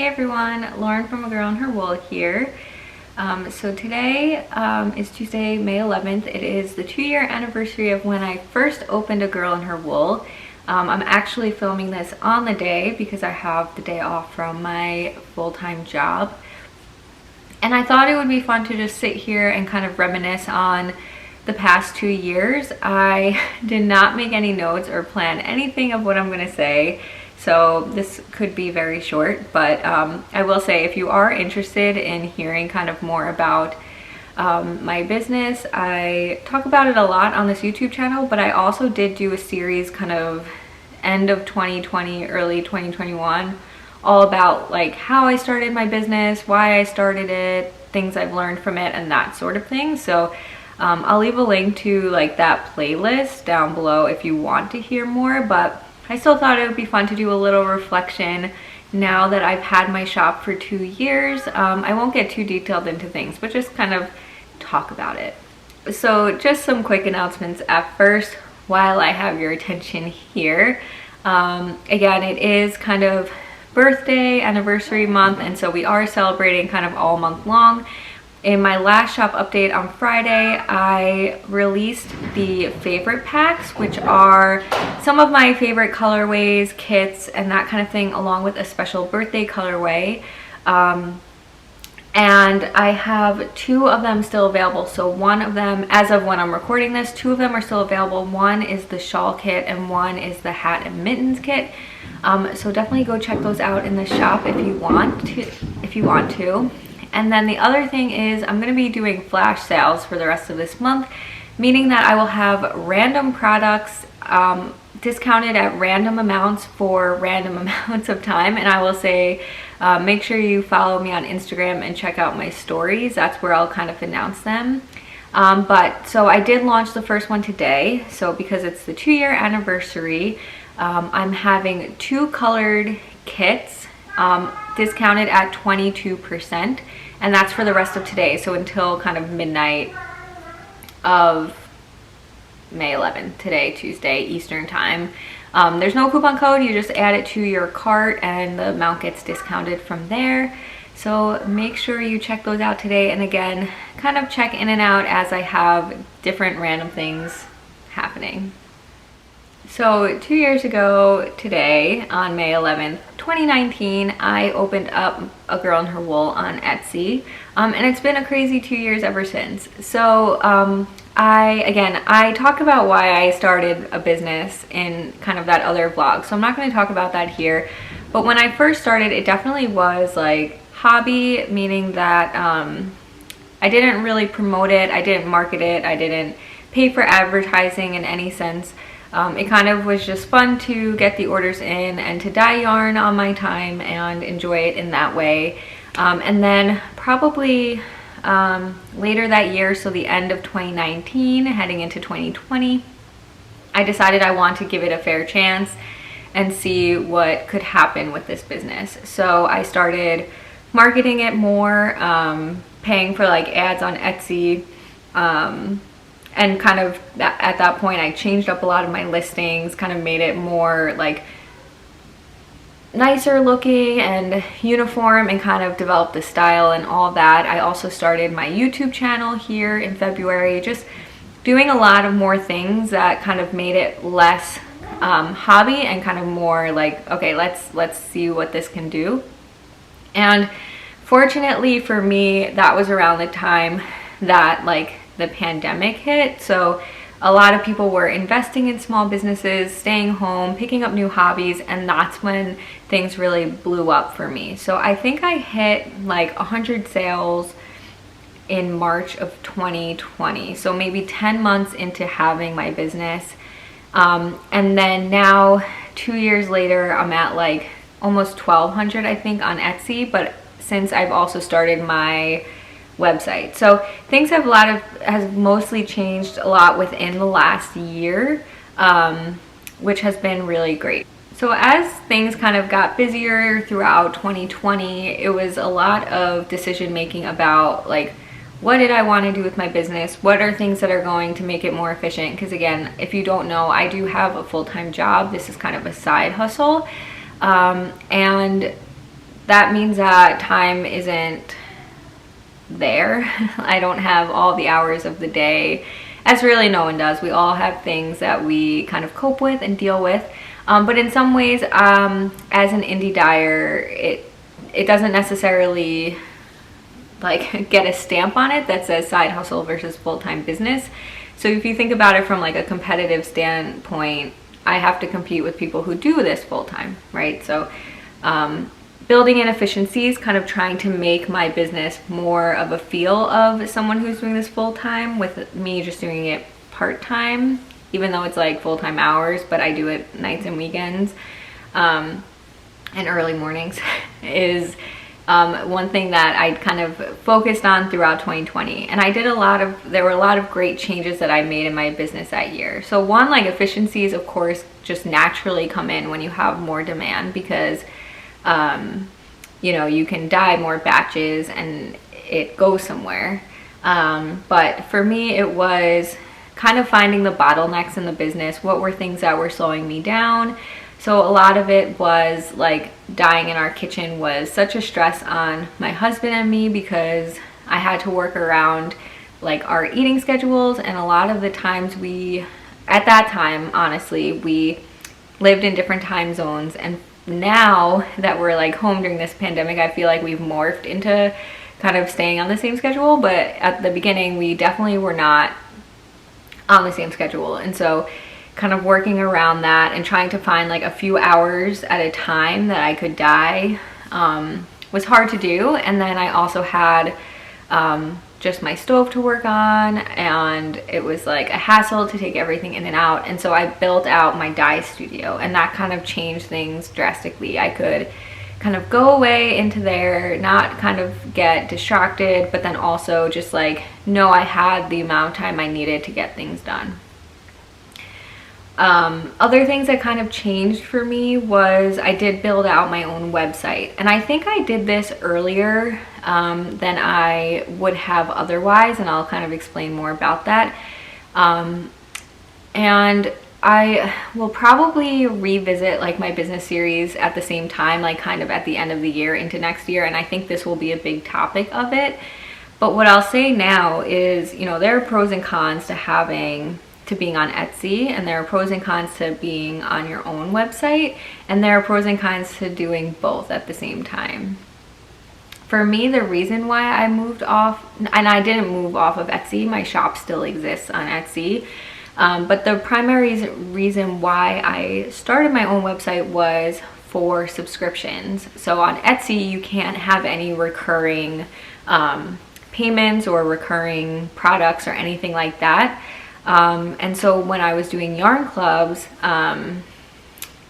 Hey everyone, Lauren from A Girl and Her Wool here. So today is Tuesday, May 11th. It is the 2-year anniversary of when I first opened A Girl and Her Wool. I'm actually filming this on the day because I have the day off from my full-time job. And I thought it would be fun to just sit here and kind of reminisce on the past 2 years. I did not make any notes or plan anything of what I'm going to say. So this could be very short, but I will say if you are interested in hearing kind of more about my business, I talk about it a lot on this YouTube channel, but I also did do a series kind of end of 2020, early 2021, all about like how I started my business, why I started it, things I've learned from it, and that sort of thing. So I'll leave a link to like that playlist down below if you want to hear more, but I still thought it would be fun to do a little reflection now that I've had my shop for 2 years. I won't get too detailed into things, but just kind of talk about it. So just some quick announcements at first while I have your attention here. Again, it is kind of birthday, anniversary month, and so we are celebrating kind of all month long. In my last shop update on Friday, I released the favorite packs, which are some of my favorite colorways, kits, and that kind of thing, along with a special birthday colorway. And I have 2 of them still available. So one of them, as of when I'm recording this, 2 of them are still available. One is the shawl kit and one is the hat and mittens kit. So definitely go check those out in the shop if you want to. And then the other thing is I'm going to be doing flash sales for the rest of this month, meaning that I will have random products discounted at random amounts for random amounts of time. And I will say, make sure you follow me on Instagram and check out my stories. That's where I'll kind of announce them. So I did launch the first one today. So because it's the 2-year anniversary, I'm having 2 colored kits discounted at 22%, and that's for the rest of today, so until kind of midnight of May 11th, today, Tuesday, Eastern time. There's no coupon code, you just add it to your cart and the amount gets discounted from there. So make sure you check those out today, and again, kind of check in and out as I have different random things happening. So 2 years ago today, on May 11th, 2019, I opened up A Girl and Her Wool on Etsy, and it's been a crazy 2 years ever since. So I talk about why I started a business in kind of that other vlog, so I'm not going to talk about that here. But when I first started, it definitely was like hobby, meaning that I didn't really promote it, I didn't market it, I didn't pay for advertising in any sense. It kind of was just fun to get the orders in and to dye yarn on my time and enjoy it in that way. And then probably later that year, so the end of 2019, heading into 2020, I decided I want to give it a fair chance and see what could happen with this business. So I started marketing it more, paying for like ads on Etsy, and kind of at that point I changed up a lot of my listings, kind of made it more like nicer looking and uniform, and kind of developed the style and all that. I also started my YouTube channel here in February, just doing a lot of more things that kind of made it less hobby and kind of more like, okay, let's see what this can do. And fortunately for me, that was around the time that like the pandemic hit, so a lot of people were investing in small businesses, staying home, picking up new hobbies, and that's when things really blew up for me. So I think I hit like 100 sales in March of 2020, so maybe 10 months into having my business. And then now 2 years later, I'm at like almost 1,200 I think on Etsy, but since I've also started my website. So things have mostly changed a lot within the last year, which has been really great. So as things kind of got busier throughout 2020, it was a lot of decision making about like, what did I want to do with my business? What are things that are going to make it more efficient? Because again, if you don't know, I do have a full-time job. This is kind of a side hustle. And that means that time isn't there. I don't have all the hours of the day, as really no one does. We all have things that we kind of cope with and deal with. But in some ways, as an indie dyer, it doesn't necessarily like get a stamp on it that says side hustle versus full-time business. So if you think about it from like a competitive standpoint, I have to compete with people who do this full-time, right? So building in efficiencies, kind of trying to make my business more of a feel of someone who's doing this full-time, with me just doing it part-time, even though it's like full-time hours, but I do it nights and weekends and early mornings is one thing that I kind of focused on throughout 2020. And I did there were a lot of great changes that I made in my business that year. So one, like efficiencies, of course, just naturally come in when you have more demand, because you know, you can dye more batches and it goes somewhere. But for me, it was kind of finding the bottlenecks in the business. What were things that were slowing me down? So a lot of it was like dyeing in our kitchen was such a stress on my husband and me, because I had to work around like our eating schedules. And a lot of the times at that time, honestly, we lived in different time zones. And now that we're like home during this pandemic, I feel like we've morphed into kind of staying on the same schedule. But at the beginning, we definitely were not on the same schedule. And so kind of working around that and trying to find like a few hours at a time that I could dye was hard to do. And then I also had just my stove to work on, and it was like a hassle to take everything in and out. And so I built out my dye studio, and that kind of changed things drastically. I could kind of go away into there, not kind of get distracted, but then also just like know I had the amount of time I needed to get things done. Other things that kind of changed for me was I did build out my own website. And I think I did this earlier than I would have otherwise, and I'll kind of explain more about that. And I will probably revisit like my business series at the same time, like kind of at the end of the year into next year. And I think this will be a big topic of it. But what I'll say now is, you know, there are pros and cons to being on Etsy, and there are pros and cons to being on your own website, and there are pros and cons to doing both at the same time. For me, the reason why I moved off, and I didn't move off of Etsy, my shop still exists on Etsy, but the primary reason why I started my own website was for subscriptions. So on Etsy, you can't have any recurring payments or recurring products or anything like that. And so when I was doing yarn clubs,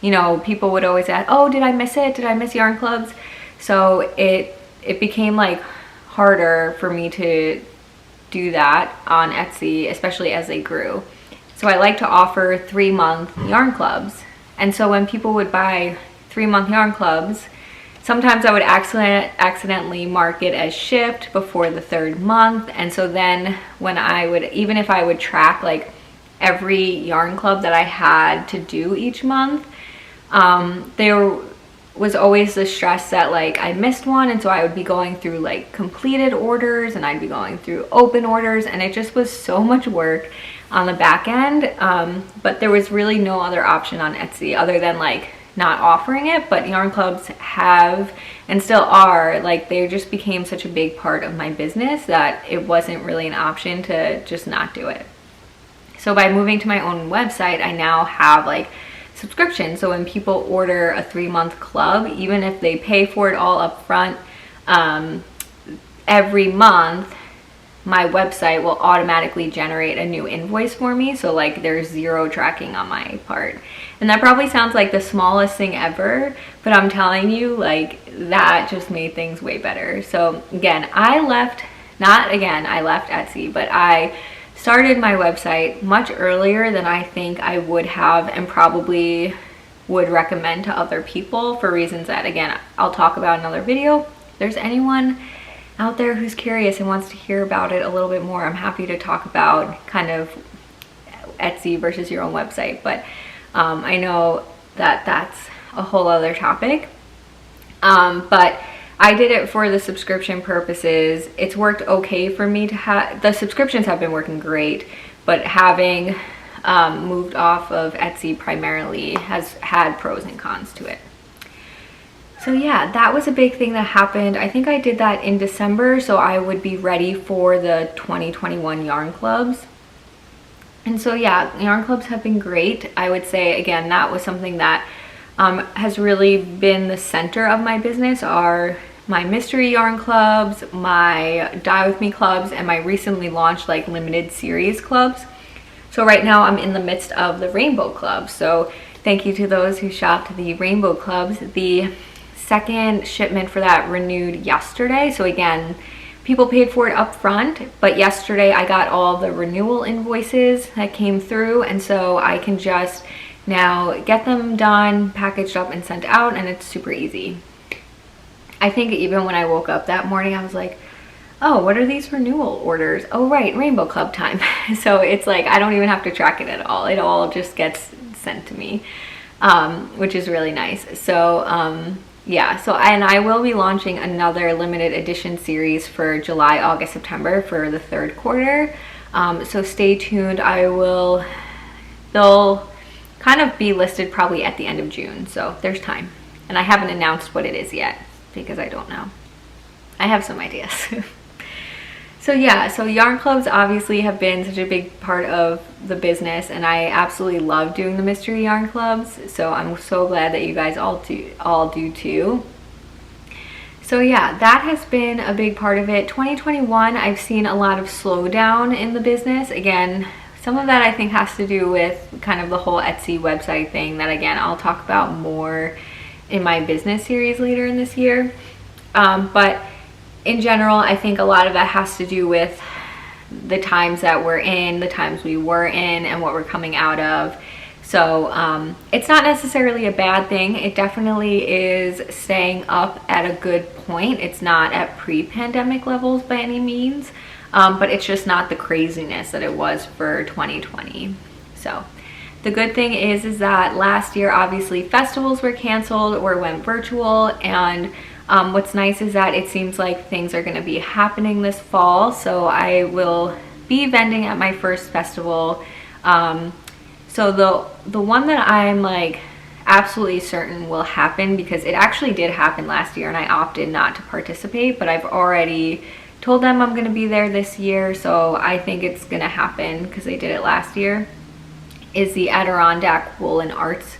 you know, people would always ask, oh, did I miss it? Did I miss yarn clubs? So it became like harder for me to do that on Etsy, especially as they grew. So I like to offer 3-month yarn clubs. And so when people would buy 3-month yarn clubs, sometimes I would accidentally mark it as shipped before the 3rd month. And so then when even if I would track like every yarn club that I had to do each month, there was always the stress that like I missed one. And so I would be going through like completed orders, and I'd be going through open orders, and it just was so much work on the back end. But there was really no other option on Etsy other than like not offering it. But yarn clubs have, and still are, like they just became such a big part of my business that it wasn't really an option to just not do it. So by moving to my own website, I now have like subscription. So when people order a 3-month club, even if they pay for it all up front, every month my website will automatically generate a new invoice for me. So like there's zero tracking on my part. And that probably sounds like the smallest thing ever, but I'm telling you, like that just made things way better. So again, I left Etsy, but I started my website much earlier than I think I would have, and probably would recommend to other people for reasons that, again, I'll talk about in another video. If there's anyone out there who's curious and wants to hear about it a little bit more, I'm happy to talk about kind of Etsy versus your own website. But I know that that's a whole other topic. But I did it for the subscription purposes. It's worked okay for me to have, the subscriptions have been working great, but having moved off of Etsy primarily has had pros and cons to it. So yeah, that was a big thing that happened. I think I did that in December, so I would be ready for the 2021 yarn clubs. And so yeah, yarn clubs have been great. I would say, again, that was something that has really been the center of my business, are my mystery yarn clubs, my Dye With Me clubs, and my recently launched like limited series clubs. So right now I'm in the midst of the rainbow club. So thank you to those who shopped the rainbow clubs. The second shipment for that renewed yesterday. So again, people paid for it up front, but yesterday I got all the renewal invoices that came through, and so I can just now get them done, packaged up, and sent out, and it's super easy. I think even when I woke up that morning, I was like, oh, what are these renewal orders? Oh, right, Rainbow Club time. So it's like I don't even have to track it at all. It all just gets sent to me, which is really nice. So yeah, so and I will be launching another limited edition series for July, August, September for the third quarter. So stay tuned. They'll kind of be listed probably at the end of June, so there's time. And I haven't announced what it is yet because I don't know. I have some ideas. So yeah, so yarn clubs obviously have been such a big part of the business, and I absolutely love doing the mystery yarn clubs. So I'm so glad that you guys all do too. So yeah, that has been a big part of it. 2021, I've seen a lot of slowdown in the business. Again, some of that I think has to do with kind of the whole Etsy website thing that, again, I'll talk about more in my business series later in this year. But in general, I think a lot of that has to do with the times that we're in, the times we were in, and what we're coming out of. So it's not necessarily a bad thing. It definitely is staying up at a good point. It's not at pre-pandemic levels by any means, but it's just not the craziness that it was for 2020. So the good thing is that last year, obviously, festivals were canceled or went virtual, and what's nice is that it seems like things are going to be happening this fall. So I will be vending at my first festival. So the one that I'm like absolutely certain will happen, because it actually did happen last year and I opted not to participate, but I've already told them I'm going to be there this year, so I think it's going to happen because they did it last year, is the Adirondack Wool and Arts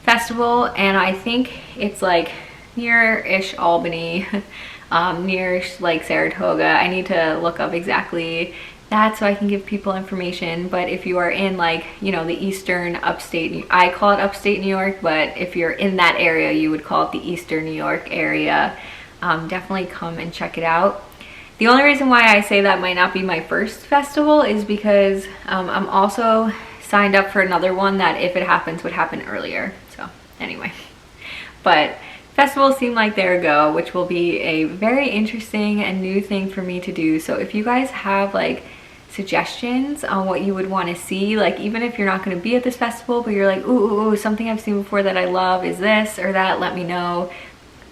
Festival. And I think it's like near-ish Albany, near-ish like Saratoga. I need to look up exactly that so I can give people information. But if you are in, like, you know, the eastern upstate, I call it upstate New York, but if you're in that area, you would call it the eastern New York area. Definitely come and check it out. The only reason why I say that might not be my first festival is because I'm also signed up for another one that, if it happens, would happen earlier. So anyway, but festivals seem like they're a go, which will be a very interesting and new thing for me to do. So if you guys have like suggestions on what you would want to see, like even if you're not going to be at this festival, but you're like, ooh, something I've seen before that I love is this or that, let me know.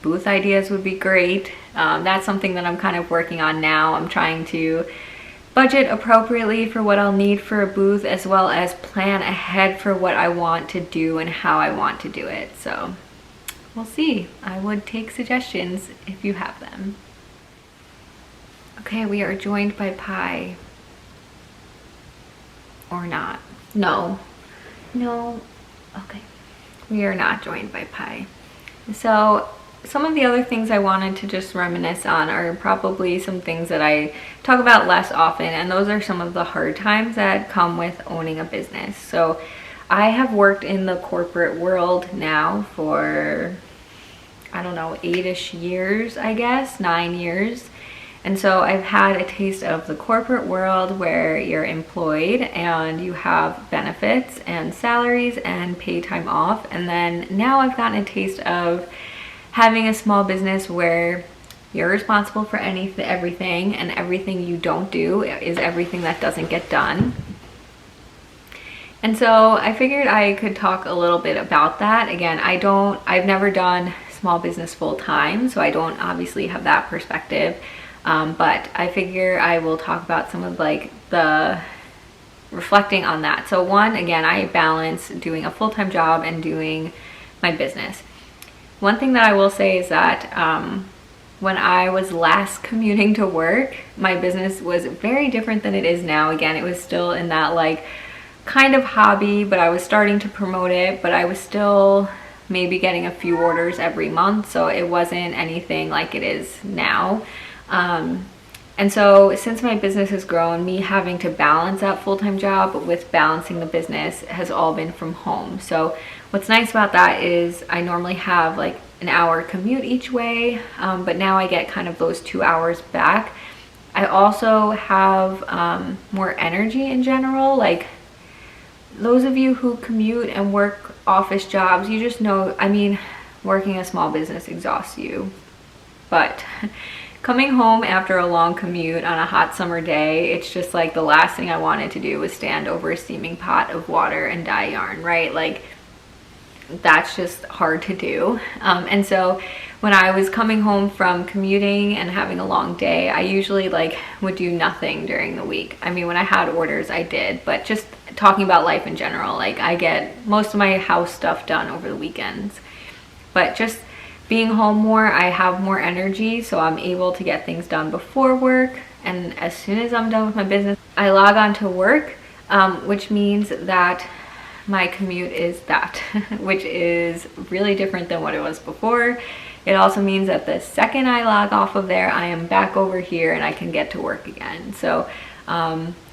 Booth ideas would be great. That's something that I'm kind of working on now. I'm trying to budget appropriately for what I'll need for a booth, as well as plan ahead for what I want to do and how I want to do it. So we'll see. I would take suggestions if you have them. Okay, we are joined by Pi. Or not. No. Okay. We are not joined by Pi. So some of the other things I wanted to just reminisce on are probably some things that I talk about less often, and those are some of the hard times that come with owning a business. So I have worked in the corporate world now for, I don't know, 8-ish years, I guess, 9 years. And so I've had a taste of the corporate world where you're employed and you have benefits and salaries and pay time off. And then now I've gotten a taste of having a small business where you're responsible for everything, and everything you don't do is everything that doesn't get done. And so I figured I could talk a little bit about that. Again, I've never done small business full time, so I don't obviously have that perspective. But I figure I will talk about some of like the reflecting on that. So one, again, I balance doing a full-time job and doing my business. One thing that I will say is that when I was last commuting to work, my business was very different than it is now. Again, it was still in that like kind of hobby, but I was starting to promote it, but I was still maybe getting a few orders every month, so it wasn't anything like it is now. And so since my business has grown, me having to balance that full-time job with balancing the business has all been from home. So what's nice about that is I normally have like an hour commute each way, but now I get kind of those 2 hours back. I also have more energy in general. Like those of you who commute and work office jobs, you just know, I mean, working a small business exhausts you, but coming home after a long commute on a hot summer day, it's just like the last thing I wanted to do was stand over a steaming pot of water and dye yarn, right? Like that's just hard to do. And so when I was coming home from commuting and having a long day, I usually like would do nothing during the week. I mean, when I had orders, I did, but just talking about life in general, like I get most of my house stuff done over the weekends. But just being home more, I have more energy, so I'm able to get things done before work. And as soon as I'm done with my business, I log on to work, which means that my commute is that, which is really different than what it was before. It also means that the second I log off of there, I am back over here and I can get to work again. So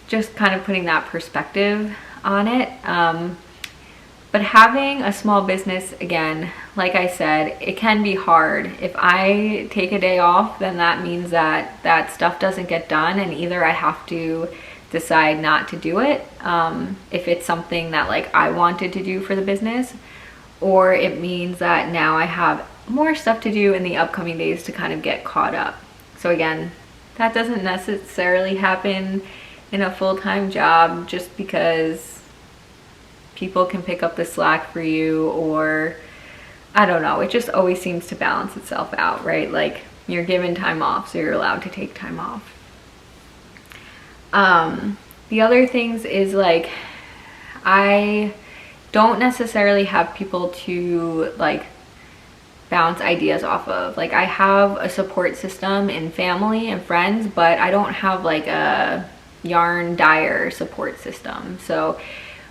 just kind of putting that perspective on it. But having a small business, again, like I said, it can be hard. If I take a day off, then that means that that stuff doesn't get done, and either I have to decide not to do it if it's something that like I wanted to do for the business, or it means that now I have more stuff to do in the upcoming days to kind of get caught up. So again, that doesn't necessarily happen in a full-time job just because people can pick up the slack for you, or I don't know, it just always seems to balance itself out, right? Like you're given time off, so you're allowed to take time off. The other things is like I don't necessarily have people to like bounce ideas off of. Like I have a support system in family and friends, but I don't have like a yarn dyer support system. So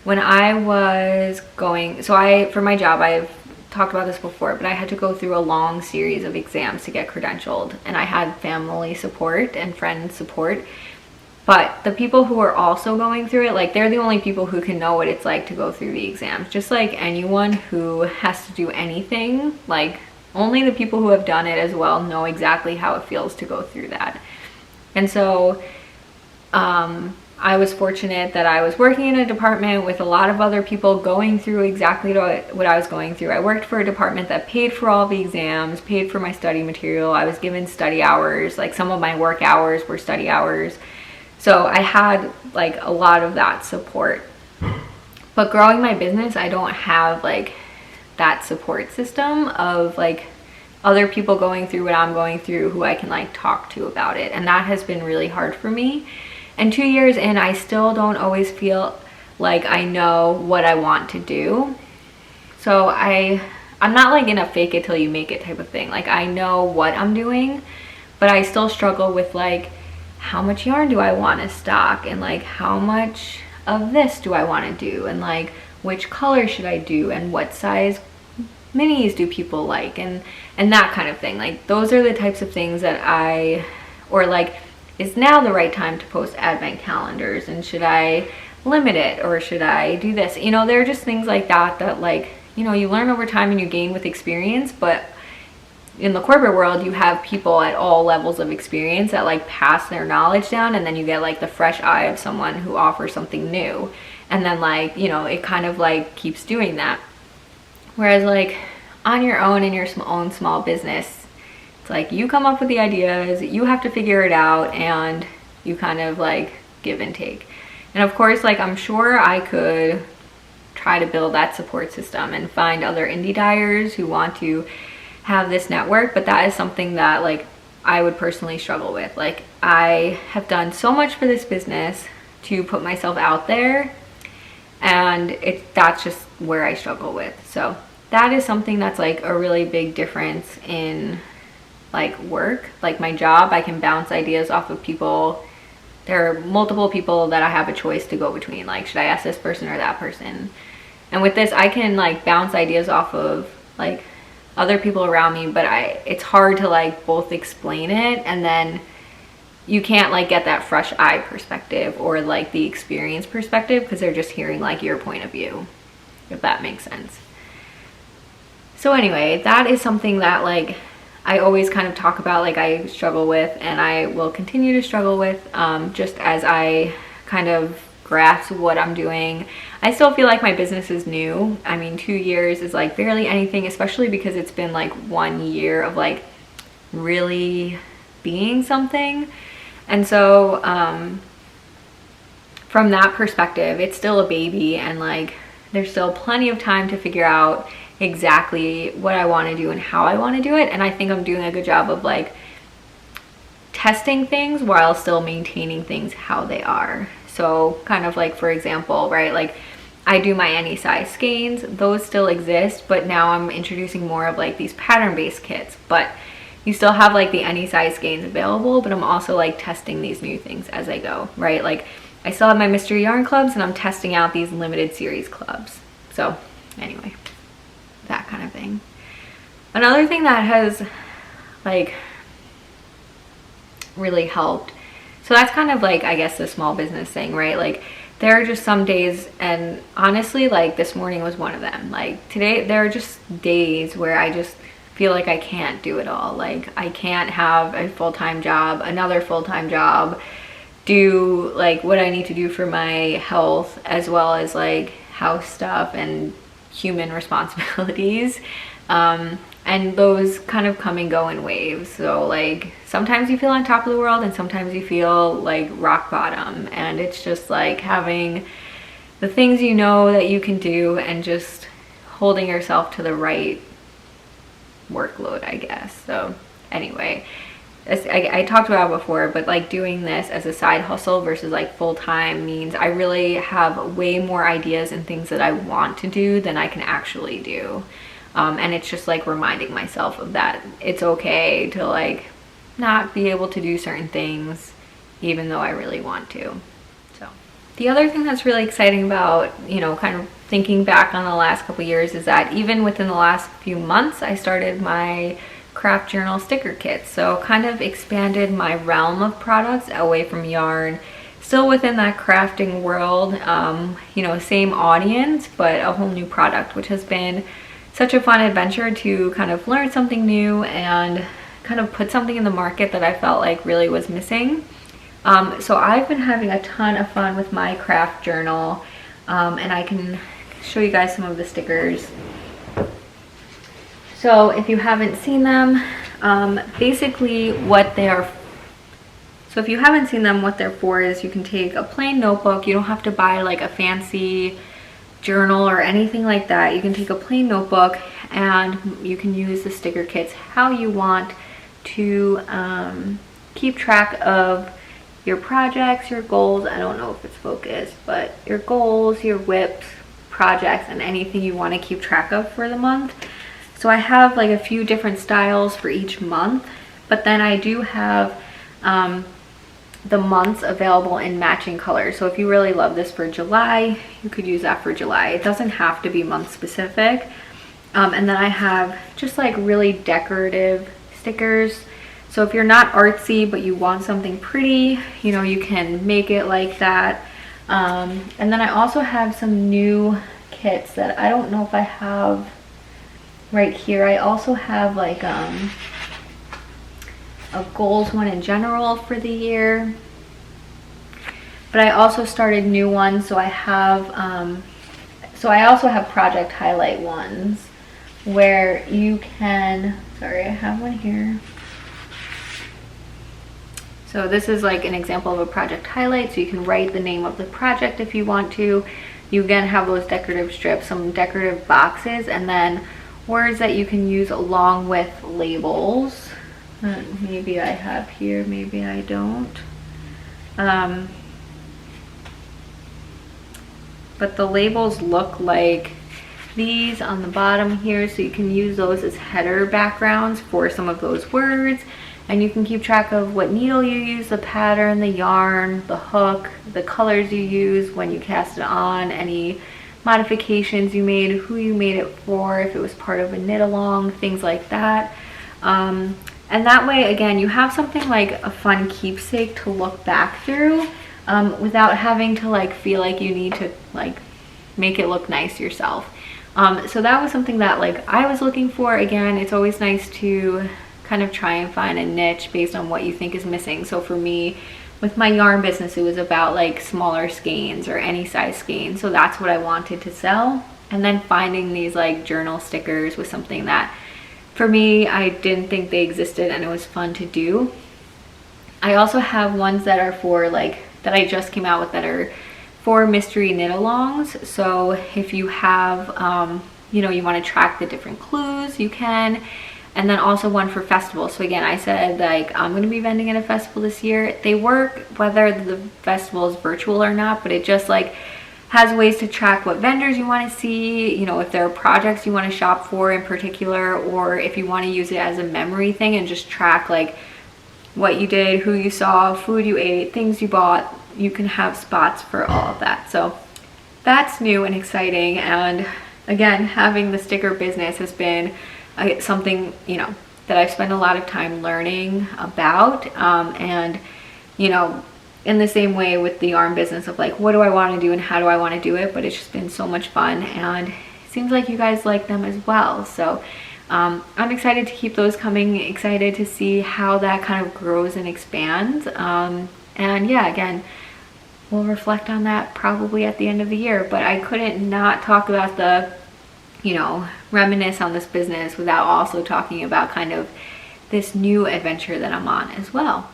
when I was going, for my job, I've talked about this before, but I had to go through a long series of exams to get credentialed, and I had family support and friend support. But the people who are also going through it, like they're the only people who can know what it's like to go through the exams. Just like anyone who has to do anything, like only the people who have done it as well know exactly how it feels to go through that. And so I was fortunate that I was working in a department with a lot of other people going through exactly what I was going through. I worked for a department that paid for all the exams, paid for my study material. I was given study hours, like some of my work hours were study hours. So I had like a lot of that support. But growing my business, I don't have like that support system of like other people going through what I'm going through who I can like talk to about it. And that has been really hard for me. And 2 years in, I still don't always feel like I know what I want to do. So I'm not like in a fake it till you make it type of thing. Like I know what I'm doing, but I still struggle with like, how much yarn do I want to stock? And like, how much of this do I want to do? And like, which color should I do? And what size minis do people like? And that kind of thing. Like those are the types of things that or like, is now the right time to post advent calendars, and should I limit it, or should I do this? You know, there are just things like that like, you know, you learn over time and you gain with experience. But in the corporate world, you have people at all levels of experience that like pass their knowledge down, and then you get like the fresh eye of someone who offers something new, and then like, you know, it kind of like keeps doing that. Whereas like on your own in your own small business, it's like you come up with the ideas, you have to figure it out, and you kind of like give and take. And of course, like I'm sure I could try to build that support system and find other indie dyers who want to have this network, but that is something that like I would personally struggle with. Like, I have done so much for this business to put myself out there, and that's just where I struggle with. So that is something that's like a really big difference in like work. Like my job, I can bounce ideas off of people. There are multiple people that I have a choice to go between, like, should I ask this person or that person? And with this, I can like bounce ideas off of like other people around me, but it's hard to like both explain it, and then you can't like get that fresh eye perspective or like the experience perspective, because they're just hearing like your point of view, if that makes sense. So anyway, that is something that like I always kind of talk about, like I struggle with, and I will continue to struggle with, just as I kind of grasp what I'm doing. I still feel like my business is new. I mean, 2 years is like barely anything, especially because it's been like 1 year of like really being something. And so from that perspective, it's still a baby, and like there's still plenty of time to figure out exactly what I want to do and how I want to do it. And I think I'm doing a good job of like testing things while still maintaining things how they are. So kind of like, for example, right, like I do my any size skeins, those still exist, but now I'm introducing more of like these pattern based kits. But you still have like the any size skeins available, but I'm also like testing these new things as I go, right? Like I still have my mystery yarn clubs, and I'm testing out these limited series clubs. So anyway, that kind of thing. Another thing that has like really helped, so that's kind of like, I guess, the small business thing, right? Like there are just some days, and honestly like this morning was one of them. Like today, there are just days where I just feel like I can't do it all. Like I can't have a full-time job, another full-time job, do like what I need to do for my health, as well as like house stuff and human responsibilities, and those kind of come and go in waves. So like sometimes you feel on top of the world, and sometimes you feel like rock bottom, and it's just like having the things you know that you can do and just holding yourself to the right workload, I guess. So anyway, I talked about it before, but like doing this as a side hustle versus like full-time means I really have way more ideas and things that I want to do than I can actually do. And it's just like reminding myself of that. It's okay to like not be able to do certain things even though I really want to. So the other thing that's really exciting about, you know, kind of thinking back on the last couple years is that even within the last few months, I started my craft journal sticker kits. So kind of expanded my realm of products away from yarn, still within that crafting world, you know, same audience, but a whole new product, which has been such a fun adventure to kind of learn something new and kind of put something in the market that I felt like really was missing. So I've been having a ton of fun with my craft journal, and I can show you guys some of the stickers. So if you haven't seen them, basically what they are, so if you haven't seen them, what they're for is you can take a plain notebook. You don't have to buy like a fancy journal or anything like that. You can take a plain notebook and you can use the sticker kits how you want to keep track of your projects, your goals. I don't know if it's focused, but your goals, your whips, projects, and anything you want to keep track of for the month. So I have like a few different styles for each month, but then I do have the months available in matching colors. So if you really love this for July, you could use that for July. It doesn't have to be month specific. And then I have just like really decorative stickers. So if you're not artsy, but you want something pretty, you know, you can make it like that. And then I also have some new kits that I don't know if I have right here. I also have like a goals one in general for the year, but I also started new ones. So I have so I also have project highlight ones where you can, sorry, I have one here. So this is like an example of a project highlight, so you can write the name of the project if you want to. You again have those decorative strips, some decorative boxes, and then words that you can use along with labels. Maybe I have here, maybe I don't. But the labels look like these on the bottom here, so you can use those as header backgrounds for some of those words, and you can keep track of what needle you use, the pattern, the yarn, the hook, the colors you use when you cast it on, any modifications you made, who you made it for, if it was part of a knit along, things like that. And that way, again, you have something like a fun keepsake to look back through without having to like feel like you need to like make it look nice yourself. So that was something that like I was looking for. Again, it's always nice to kind of try and find a niche based on what you think is missing. So for me, with my yarn business, it was about like smaller skeins or any size skein. So that's what I wanted to sell. And then finding these like journal stickers was something that for me, I didn't think they existed and it was fun to do. I also have ones that are for like, that I just came out with that are for mystery knit alongs. So if you have, you know, you want to track the different clues, you can. And then also one for festivals. So again, I said like I'm going to be vending at a festival this year. They work whether the festival is virtual or not, but it just like has ways to track what vendors you want to see, you know, if there are projects you want to shop for in particular, or if you want to use it as a memory thing and just track like what you did, who you saw, food you ate, things you bought. You can have spots for all of that. So that's new and exciting. And again, having the sticker business has been something, you know, that I've spent a lot of time learning about. And, you know, in the same way with the yarn business of like, what do I want to do and how do I want to do it? But it's just been so much fun, and it seems like you guys like them as well. So I'm excited to keep those coming, excited to see how that kind of grows and expands. And yeah, again, we'll reflect on that probably at the end of the year, but I couldn't not talk about the, you know, reminisce on this business without also talking about kind of this new adventure that I'm on as well.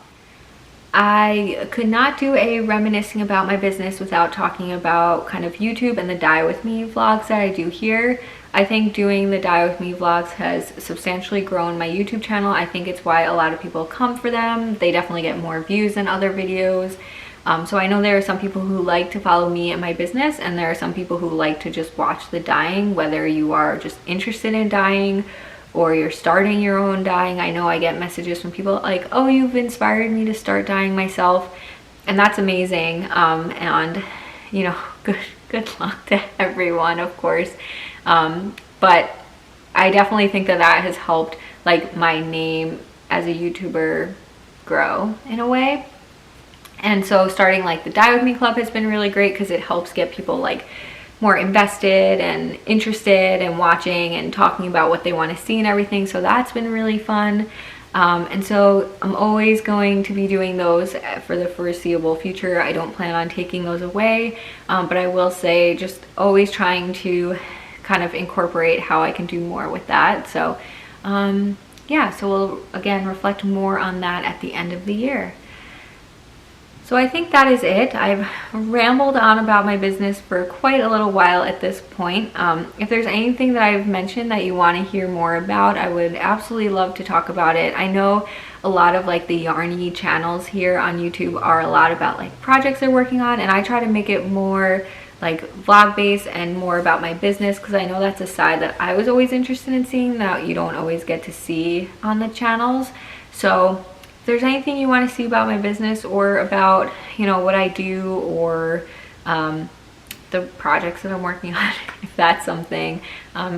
I could not do a reminiscing about my business without talking about kind of YouTube and the Dye With Me vlogs that I do here. I think doing the Dye With Me vlogs has substantially grown my YouTube channel. I think it's why a lot of people come for them. They definitely get more views than other videos. So I know there are some people who like to follow me and my business, and there are some people who like to just watch the dyeing, whether you are just interested in dyeing or you're starting your own dyeing. I know I get messages from people like, oh, you've inspired me to start dyeing myself, and that's amazing. And you know, good luck to everyone, of course. But I definitely think that that has helped like my name as a YouTuber grow in a way. And so starting like the Dye With Me Club has been really great because it helps get people like more invested and interested and watching and talking about what they want to see and everything. So that's been really fun. And so I'm always going to be doing those for the foreseeable future. I don't plan on taking those away, but I will say just always trying to kind of incorporate how I can do more with that. So yeah, so we'll again reflect more on that at the end of the year. So I think that is it. I've rambled on about my business for quite a little while at this point. If there's anything that I've mentioned that you want to hear more about, I would absolutely love to talk about it. I know a lot of like the yarny channels here on YouTube are a lot about like projects they're working on, and I try to make it more like vlog based and more about my business, because I know that's a side that I was always interested in seeing that you don't always get to see on the channels. So if there's anything you want to see about my business or about, you know, what I do, or the projects that I'm working on, if that's something,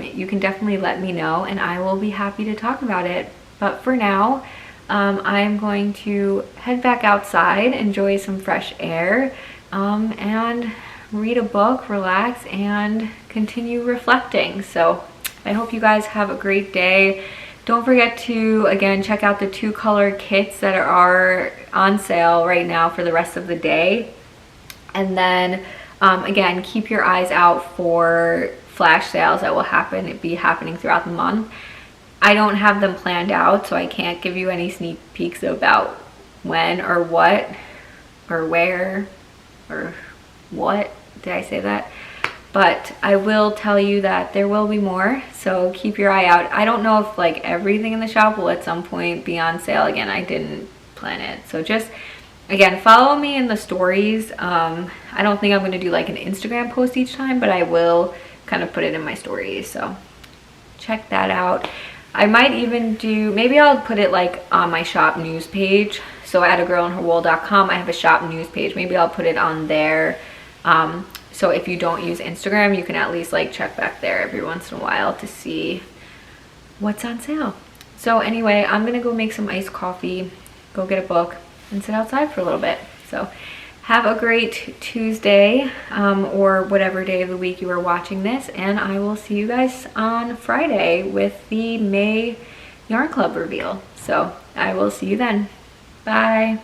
you can definitely let me know and I will be happy to talk about it. But for now, I'm going to head back outside, enjoy some fresh air, and read a book, relax, and continue reflecting. So I hope you guys have a great day. Don't forget to, again, check out the 2-color kits that are on sale right now for the rest of the day. And then, again, keep your eyes out for flash sales that will be happening throughout the month. I don't have them planned out, so I can't give you any sneak peeks about when or what or where or what. Did I say that? but I will tell you that there will be more, so keep your eye out. I don't know if like everything in the shop will at some point be on sale again. I didn't plan it, so just again, follow me in the stories. I don't think I'm going to do like an Instagram post each time, but I will kind of put it in my stories, so check that out. I might even do, maybe I'll put it like on my shop news page. So at agirlandherwool.com I have a shop news page. Maybe I'll put it on there. So if you don't use Instagram, you can at least like check back there every once in a while to see what's on sale. So anyway, I'm gonna go make some iced coffee, go get a book, and sit outside for a little bit. So have a great Tuesday, or whatever day of the week you are watching this, and I will see you guys on Friday with the May Yarn Club reveal. So I will see you then. Bye.